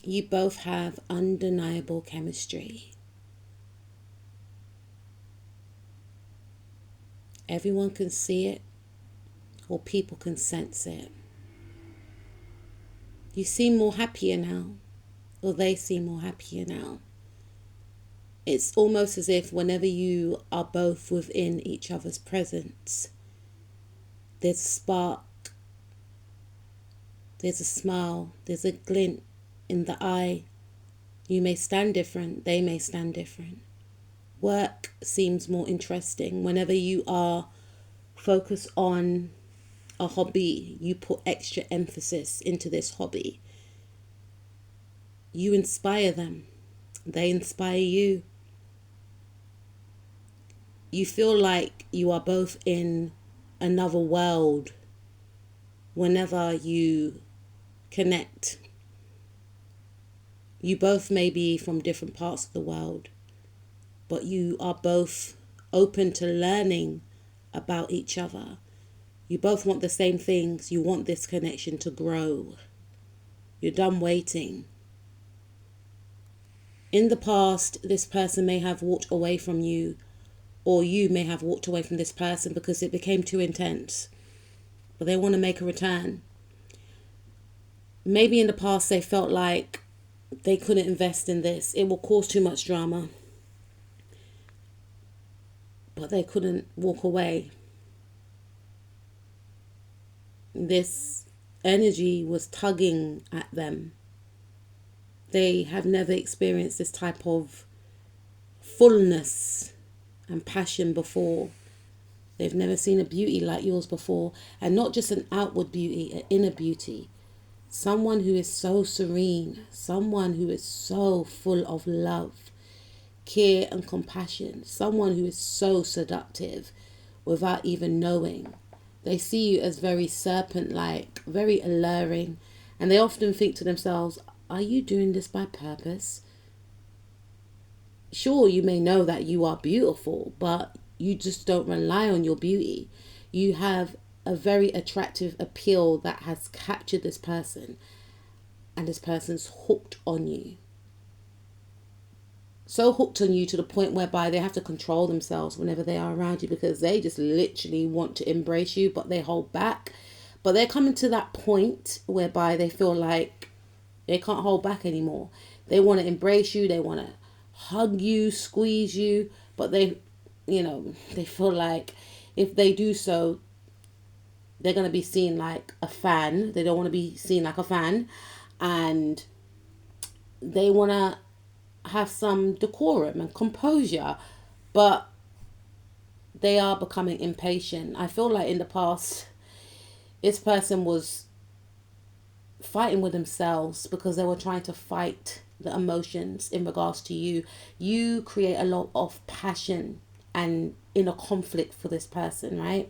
You both have undeniable chemistry. Everyone can see it, or people can sense it. You seem more happier now, or they seem more happier now. It's almost as if whenever you are both within each other's presence, there's a spark, there's a smile, there's a glint in the eye. You may stand different, they may stand different. Work seems more interesting. Whenever you are focused on a hobby, you put extra emphasis into this hobby. You inspire them, they inspire you. You feel like you are both in another world whenever you connect. You both may be from different parts of the world, but you are both open to learning about each other. You both want the same things. You want this connection to grow. You're done waiting. In the past, this person may have walked away from you, or you may have walked away from this person because it became too intense. But they want to make a return. Maybe in the past they felt like they couldn't invest in this. It will cause too much drama. But they couldn't walk away. This energy was tugging at them. They have never experienced this type of fullness and passion before. They've never seen a beauty like yours before. And not just an outward beauty, an inner beauty. Someone who is so serene. Someone who is so full of love, care and compassion. Someone who is so seductive without even knowing. They see you as very serpent-like, very alluring. And they often think to themselves, are you doing this by purpose? Sure, you may know that you are beautiful, but you just don't rely on your beauty. You have a very attractive appeal that has captured this person, and this person's hooked on you. So hooked on you to the point whereby they have to control themselves whenever they are around you, because they just literally want to embrace you, but they hold back. But they're coming to that point whereby they feel like they can't hold back anymore. They want to embrace you. They want to hug you, squeeze you. But they feel like if they do so, they're going to be seen like a fan. They don't want to be seen like a fan. And they want to have some decorum and composure. But they are becoming impatient. I feel like in the past, this person was fighting with themselves because they were trying to fight the emotions in regards to you. You create a lot of passion and inner conflict for this person, right?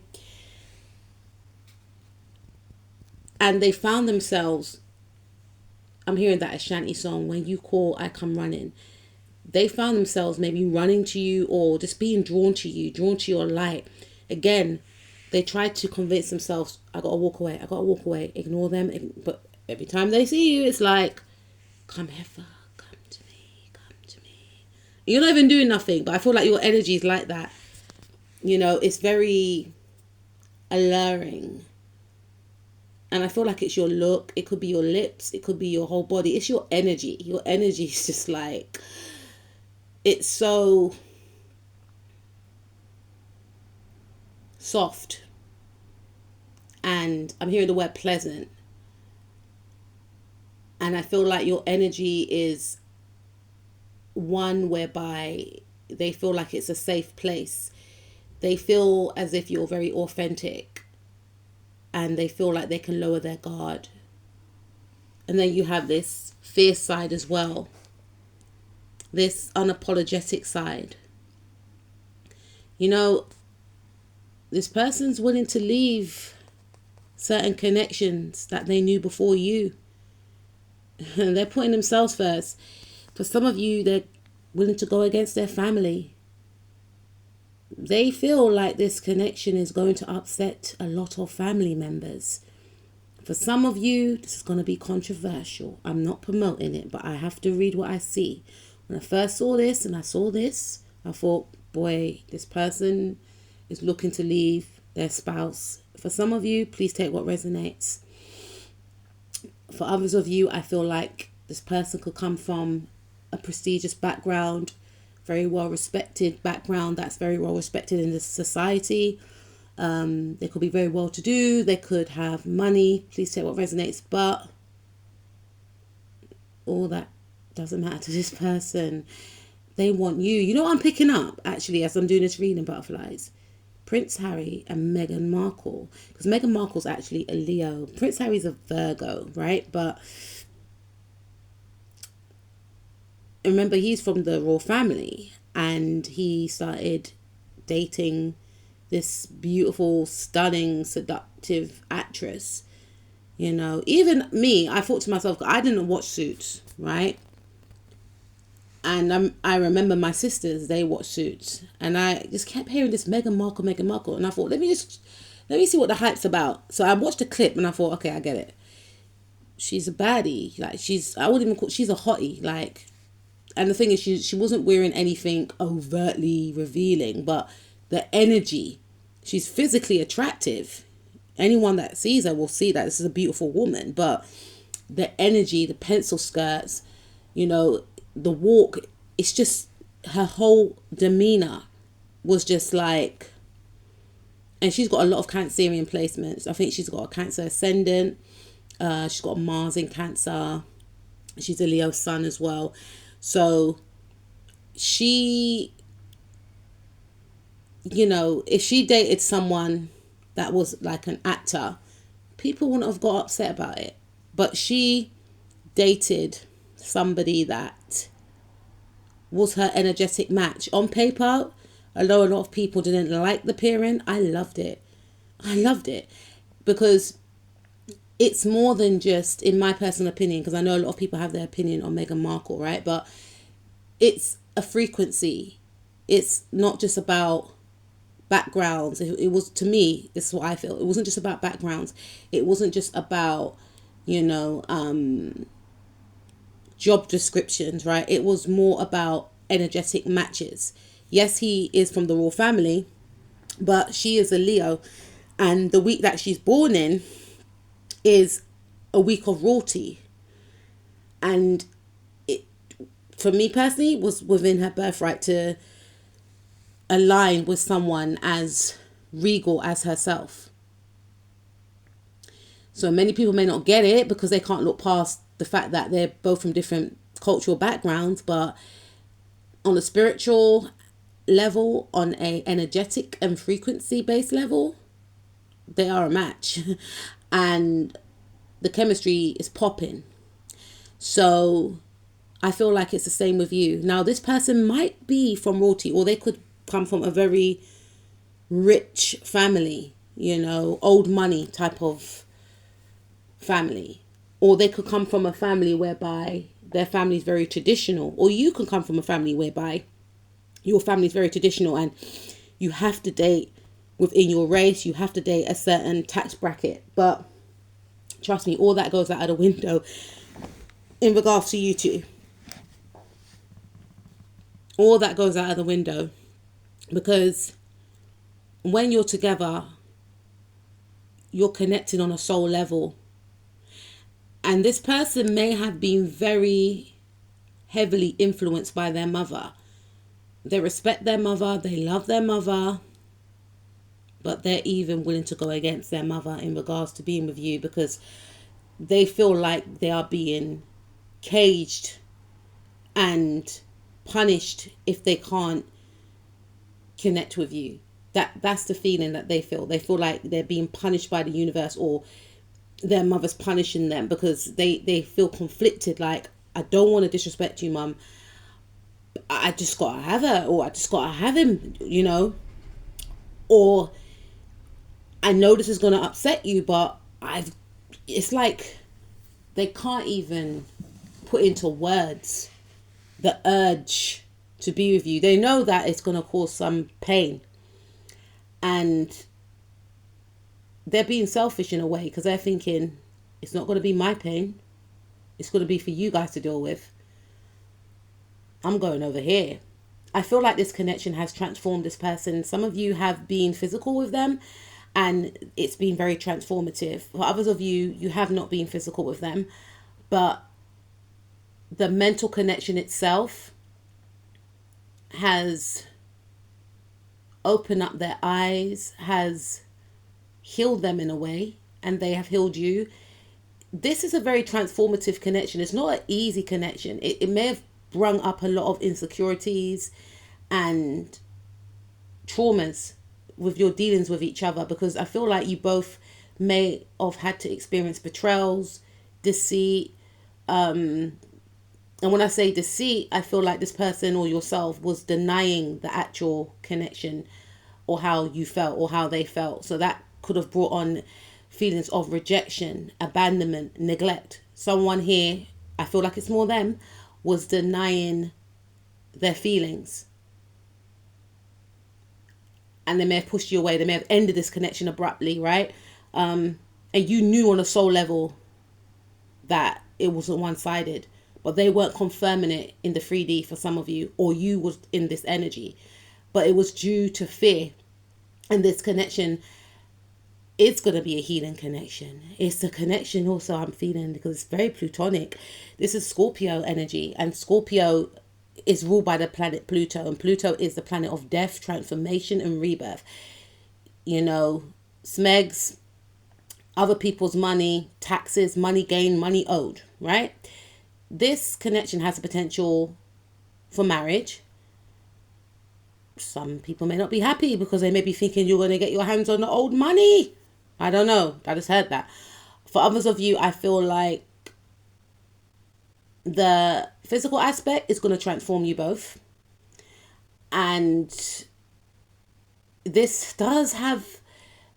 And they found themselves, I'm hearing that Ashanti song, when you call, I come running. They found themselves maybe running to you or just being drawn to you, drawn to your light. Again, they tried to convince themselves, I gotta walk away, ignore them. But every time they see you, it's like, come hither, come to me, come to me. You're not even doing nothing, but I feel like your energy is like that. It's very alluring. And I feel like it's your look. It could be your lips. It could be your whole body. It's your energy. Your energy is just like, it's so soft. And I'm hearing the word pleasant. And I feel like your energy is one whereby they feel like it's a safe place. They feel as if you're very authentic. And they feel like they can lower their guard. And then you have this fierce side as well. This unapologetic side. This person's willing to leave certain connections that they knew before you. And they're putting themselves first. For some of you, they're willing to go against their family. They feel like this connection is going to upset a lot of family members. For some of you, this is going to be controversial. I'm not promoting it, but I have to read what I see. When I first saw this and I saw this, I thought, boy, this person is looking to leave their spouse. For some of you, please take what resonates. For others of you, I feel like this person could come from a prestigious background, very well respected background that's very well respected in this society. They could be very well to do, they could have money, please take what resonates, but all that doesn't matter to this person. They want you. You know what I'm picking up actually as I'm doing this reading, butterflies? Prince Harry and Meghan Markle, because Meghan Markle's actually a Leo. Prince Harry's a Virgo, right? But remember, he's from the royal family, and he started dating this beautiful, stunning, seductive actress. You know, even me, I thought to myself, I didn't watch Suits, right? And I remember my sisters, they watched Suits, and I just kept hearing this Meghan Markle, and I thought, let me see what the hype's about. So I watched the clip, and I thought, okay, I get it. She's a baddie, like I wouldn't even call, she's a hottie, like. And the thing is, she wasn't wearing anything overtly revealing, but the energy, she's physically attractive. Anyone that sees her will see that this is a beautiful woman, but the energy, the pencil skirts, you know, the walk, it's just, her whole demeanor was just like, and she's got a lot of Cancerian placements. I think she's got a Cancer ascendant. She's got Mars in Cancer. She's a Leo sun as well. So she, you know, if she dated someone that was like an actor, people wouldn't have got upset about it. But she dated somebody that was her energetic match. On paper, although a lot of people didn't like the pairing, I loved it. I loved it because it's more than just, in my personal opinion, because I know a lot of people have their opinion on Meghan Markle, right? But it's a frequency. It's not just about backgrounds. It was, to me, this is what I feel. It wasn't just about backgrounds. It wasn't just about, you know, job descriptions, right? It was more about energetic matches. Yes, he is from the royal family, but she is a Leo, and the week that she's born in is a week of royalty, and it, for me personally, was within her birthright to align with someone as regal as herself. So many people may not get it because they can't look past the fact that they're both from different cultural backgrounds, but on a spiritual level, on a energetic and frequency based level, they are a match. And the chemistry is popping. So I feel like it's the same with you. Now, this person might be from royalty, or they could come from a very rich family, you know, old money type of family. Or they could come from a family whereby their family is very traditional. Or you can come from a family whereby your family is very traditional and you have to date within your race, you have to date a certain tax bracket. But trust me, all that goes out of the window in regards to you two. All that goes out of the window, because when you're together, you're connected on a soul level. And this person may have been very heavily influenced by their mother. They respect their mother, they love their mother, but they're even willing to go against their mother in regards to being with you, because they feel like they are being caged and punished if they can't connect with you. That's the feeling that they feel. They feel like they're being punished by the universe, or their mother's punishing them, because they feel conflicted. Like, I don't want to disrespect you, mum. I just gotta have her, or I just gotta have him, you know. Or I know this is gonna upset you, but it's like they can't even put into words the urge to be with you. They know that it's gonna cause some pain, and they're being selfish in a way, because they're thinking, It's not going to be my pain. It's going to be for you guys to deal with. I'm going over here. I feel like this connection has transformed this person. Some of you have been physical with them and it's been very transformative. For others of you, you have not been physical with them, but the mental connection itself has opened up their eyes, has healed them in a way, and they have healed you. This is a very transformative connection. It's not an easy connection. It may have brung up a lot of insecurities and traumas with your dealings with each other, because I feel like you both may have had to experience betrayals, deceit. And when I say deceit, I feel like this person or yourself was denying the actual connection or how you felt or how they felt. So that could have brought on feelings of rejection, abandonment, neglect. Someone here, I feel like it's more them, was denying their feelings. And they may have pushed you away. They may have ended this connection abruptly, right? And you knew on a soul level that it wasn't one-sided. But they weren't confirming it in the 3D for some of you. Or you was in this energy. But it was due to fear. And this connection, it's going to be a healing connection. It's a connection also I'm feeling because it's very Plutonic. This is Scorpio energy. And Scorpio is ruled by the planet Pluto, and Pluto is the planet of death, transformation, and rebirth. You know, smegs, other people's money, taxes, money gained, money owed, right? This connection has the potential for marriage. Some people may not be happy because they may be thinking you're going to get your hands on the old money. I don't know. I just heard that. For others of you, I feel like the physical aspect is going to transform you both. And this does have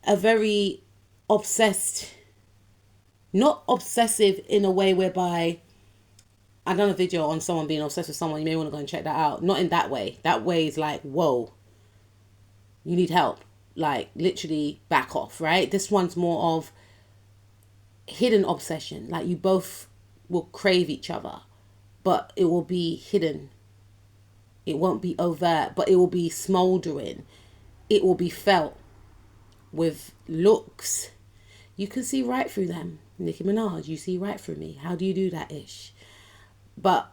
a very obsessed, not obsessive in a way whereby, I done a video on someone being obsessed with someone. You may want to go and check that out. Not in that way. That way is like, whoa, you need help. Like literally back off, right? This one's more of hidden obsession. Like you both will crave each other, but it will be hidden. It won't be overt, but it will be smoldering. It will be felt with looks. You can see right through them. Nicki Minaj, you see right through me. How do you do that ish? But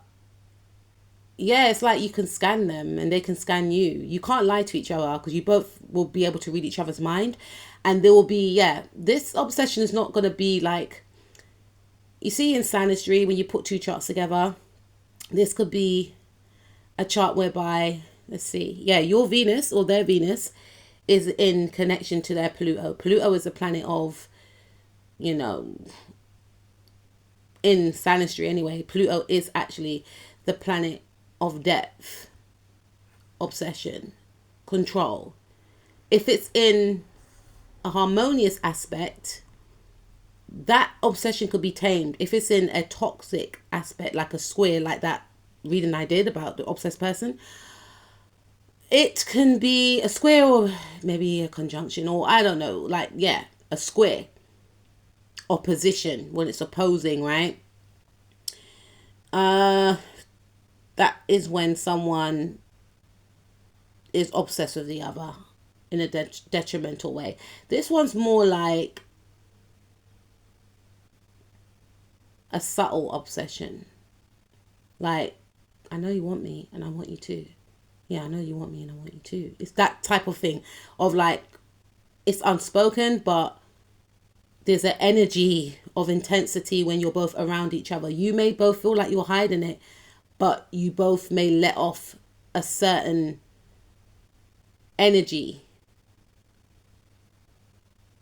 yeah, it's like you can scan them and they can scan you. You can't lie to each other because you both will be able to read each other's mind. And there will be, this obsession is not going to be like, you see in Sanistry, when you put two charts together, this could be a chart whereby, let's see, your Venus or their Venus is in connection to their Pluto. Pluto is a planet of, in Sanistry anyway, Pluto is actually the planet of depth, obsession, control. If it's in a harmonious aspect, that obsession could be tamed. If it's in a toxic aspect, like a square, like that reading I did about the obsessed person, it can be a square or maybe a conjunction, or I don't know, a square. Opposition, when it's opposing, right? That is when someone is obsessed with the other in a detrimental way. This one's more like a subtle obsession. Like, I know you want me and I want you too. Yeah, I know you want me and I want you too. It's that type of thing of like, it's unspoken, but there's an energy of intensity when you're both around each other. You may both feel like you're hiding it, but you both may let off a certain energy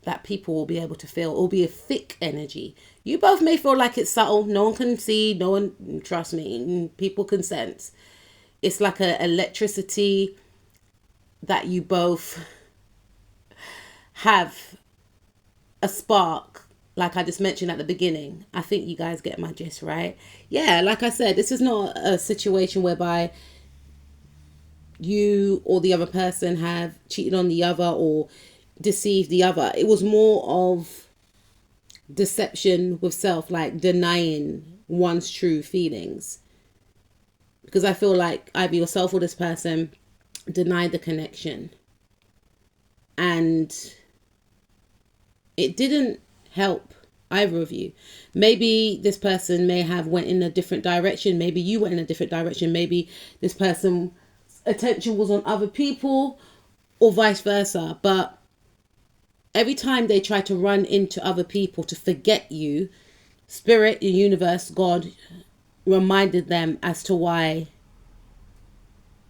that people will be able to feel. It will be a thick energy. You both may feel like it's subtle. No one can see. No one, trust me, people can sense. It's like a electricity that you both have, a spark, like I just mentioned at the beginning. I think you guys get my gist, right? Yeah, like I said, this is not a situation whereby you or the other person have cheated on the other or deceived the other. It was more of deception with self, like denying one's true feelings. Because I feel like either yourself or this person denied the connection. And it didn't help either of you. Maybe this person may have went in a different direction. Maybe you went in a different direction. Maybe this person's attention was on other people, or vice versa. But every time they try to run into other people to forget you, Spirit, the universe, God reminded them as to why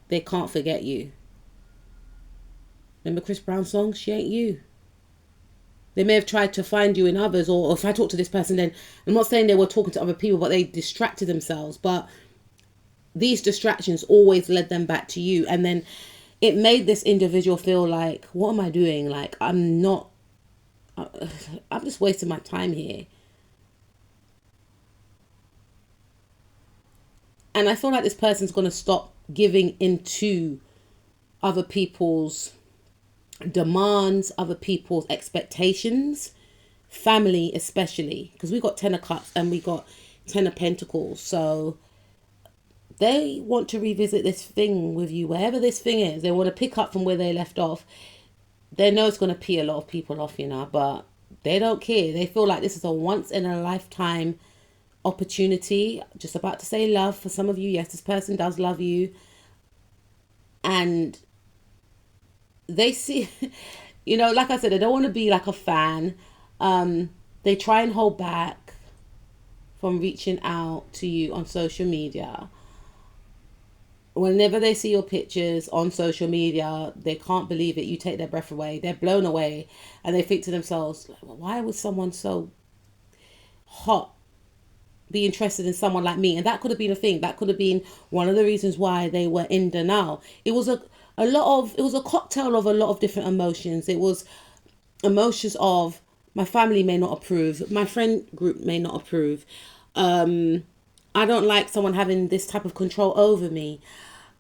they can't forget you. Remember Chris Brown's song, She Ain't You? They may have tried to find you in others, or if I talk to this person, then I'm not saying they were talking to other people, but they distracted themselves. But these distractions always led them back to you. And then it made this individual feel like, what am I doing? Like, I'm just wasting my time here. And I feel like this person's going to stop giving into other people's demands, other people's expectations, family especially, because we got 10 of Cups and we got 10 of Pentacles. So they want to revisit this thing with you, wherever this thing is. They want to pick up from where they left off. They know it's going to pee a lot of people off, but they don't care. They feel like this is a once in a lifetime opportunity. Just about to say love for some of you. Yes, this person does love you. And they see, like I said, they don't want to be like a fan. They try and hold back from reaching out to you on social media. Whenever they see your pictures on social media, they can't believe it. You take their breath away. They're blown away. And they think to themselves, why would someone so hot be interested in someone like me? And that could have been a thing. That could have been one of the reasons why they were in denial. It was a cocktail of a lot of different emotions. It was emotions of, my family may not approve, my friend group may not approve, I don't like someone having this type of control over me,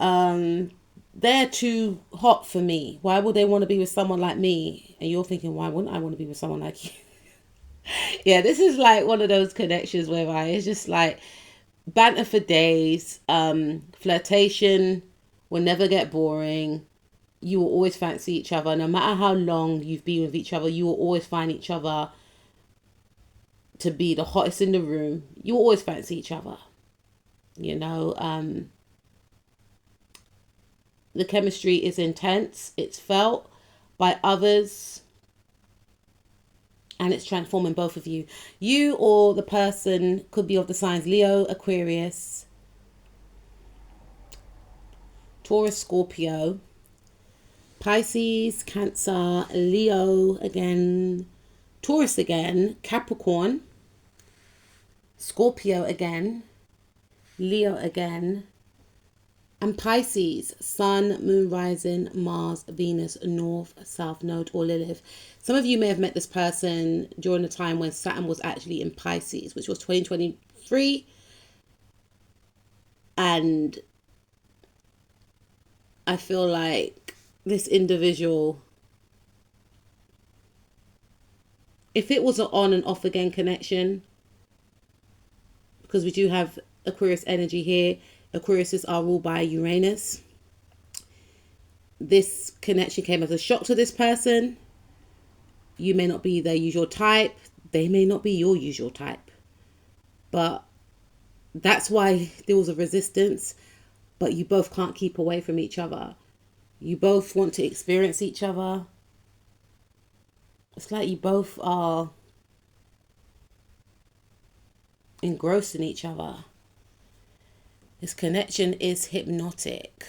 they're too hot for me, why would they want to be with someone like me? And you're thinking, why wouldn't I want to be with someone like you? Yeah, this is like one of those connections whereby it's just like banter for days. Flirtation will never get boring. You will always fancy each other. No matter how long you've been with each other, you will always find each other to be the hottest in the room. You will always fancy each other. The chemistry is intense. It's felt by others. And it's transforming both of you. You or the person could be of the signs Leo, Aquarius, Taurus, Scorpio, Pisces, Cancer, Leo again, Taurus again, Capricorn, Scorpio again, Leo again, and Pisces, Sun, Moon, Rising, Mars, Venus, North, South Node, or Lilith. Some of you may have met this person during the time when Saturn was actually in Pisces, which was 2023. And I feel like this individual, if it was an on and off again connection, because we do have Aquarius energy here, Aquariuses are ruled by Uranus. This connection came as a shock to this person. You may not be their usual type. They may not be your usual type. But that's why there was a resistance. But you both can't keep away from each other. You both want to experience each other. It's like you both are engrossed in each other. This connection is hypnotic.